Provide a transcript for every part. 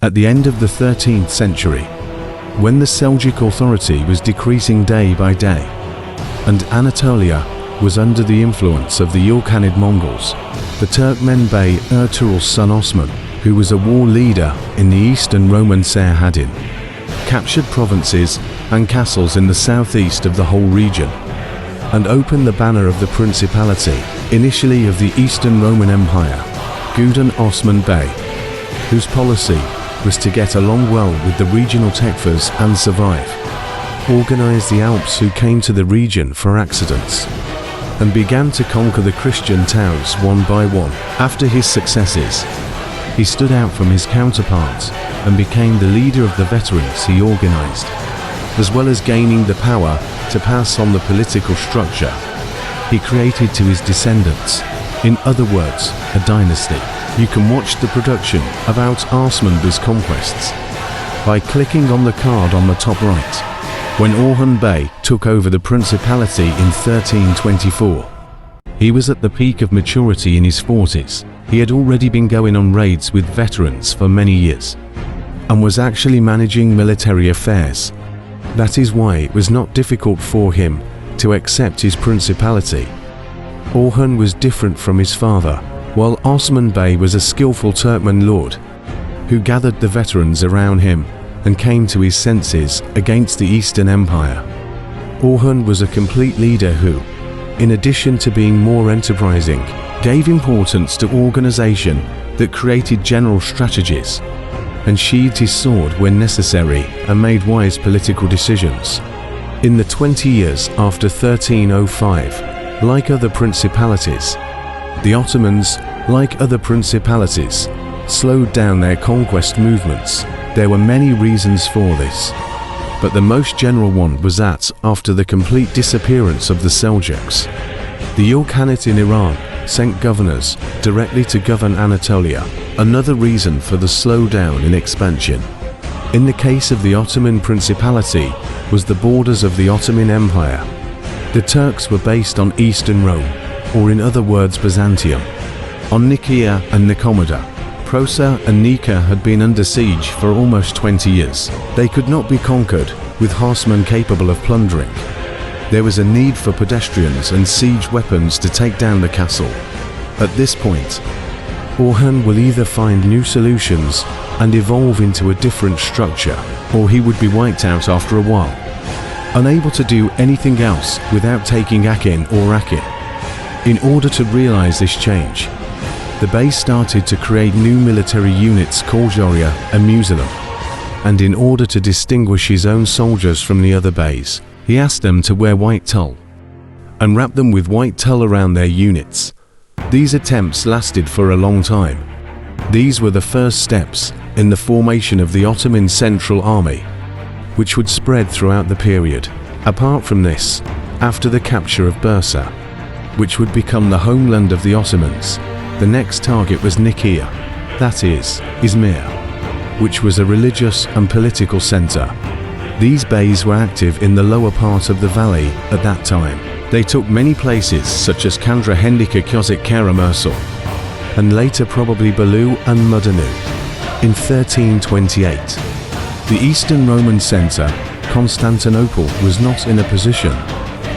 at the end of the 13th century, when the Seljuk authority was decreasing day by day, and Anatolia was under the influence of the Ilkhanid Mongols, the Turkmen Bey Ertuğrul's son Osman, who was a war leader in the Eastern Roman Serhadin, captured provinces and castles in the southeast of the whole region, and opened the banner of the Principality, initially of the Eastern Roman Empire, Guden Osman Bey, whose policy was to get along well with the regional tekfurs and survive, organized the Alps who came to the region for accidents, and began to conquer the Christian towns one by one. After his successes, he stood out from his counterparts and became the leader of the veterans he organized, as well as gaining the power to pass on the political structure he created to his descendants, in other words, a dynasty. You can watch the production about Osman Bey's conquests by clicking on the card on the top right. When Orhan Bey took over the principality in 1324, he was at the peak of maturity in his 40s. He had already been going on raids with veterans for many years, and was actually managing military affairs. That is why it was not difficult for him to accept his principality. Orhan was different from his father, while Osman Bey was a skillful Turkmen lord, who gathered the veterans around him and came to his senses against the Eastern Empire. Orhan was a complete leader who, in addition to being more enterprising, gave importance to organization that created general strategies, and sheathed his sword when necessary and made wise political decisions. In the 20 years after 1305, like other principalities, the Ottomans, like other principalities, slowed down their conquest movements. There were many reasons for this, but the most general one was that, after the complete disappearance of the Seljuks, the Ilkhanate in Iran sent governors directly to govern Anatolia, another reason for the slowdown in expansion. In the case of the Ottoman Principality was the borders of the Ottoman Empire. The Turks were based on Eastern Rome, or in other words Byzantium, on Nicaea and Nicomedia. Prosa and Nika had been under siege for almost 20 years. They could not be conquered with horsemen capable of plundering. There was a need for pedestrians and siege weapons to take down the castle. At this point, Orhan will either find new solutions and evolve into a different structure, or he would be wiped out after a while, unable to do anything else without taking Akin or Akin. In order to realize this change, the Bey started to create new military units called Joria and Musalam, and in order to distinguish his own soldiers from the other Beys, he asked them to wear white tulle and wrap them with white tulle around their units. These attempts lasted for a long time. These were the first steps in the formation of the Ottoman Central Army, which would spread throughout the period. Apart from this, after the capture of Bursa, which would become the homeland of the Ottomans, the next target was Nicaea, that is, Izmir, which was a religious and political center. These Beys were active in the lower part of the valley at that time. They took many places such as Kandra Hendika Kozik Karamursal, and later probably Belu and Mudanu. In 1328, the Eastern Roman center, Constantinople, was not in a position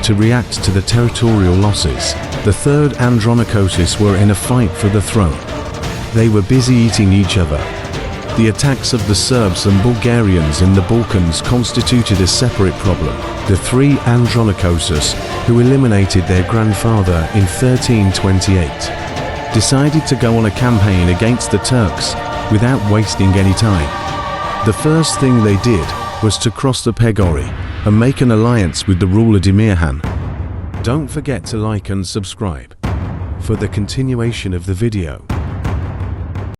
to react to the territorial losses. The third Andronikos were in a fight for the throne. They were busy eating each other. The attacks of the Serbs and Bulgarians in the Balkans constituted a separate problem. The three Andronikos, who eliminated their grandfather in 1328, decided to go on a campaign against the Turks without wasting any time. The first thing they did was to cross the Pegori and make an alliance with the ruler Demirhan. Don't forget to like and subscribe for the continuation of the video.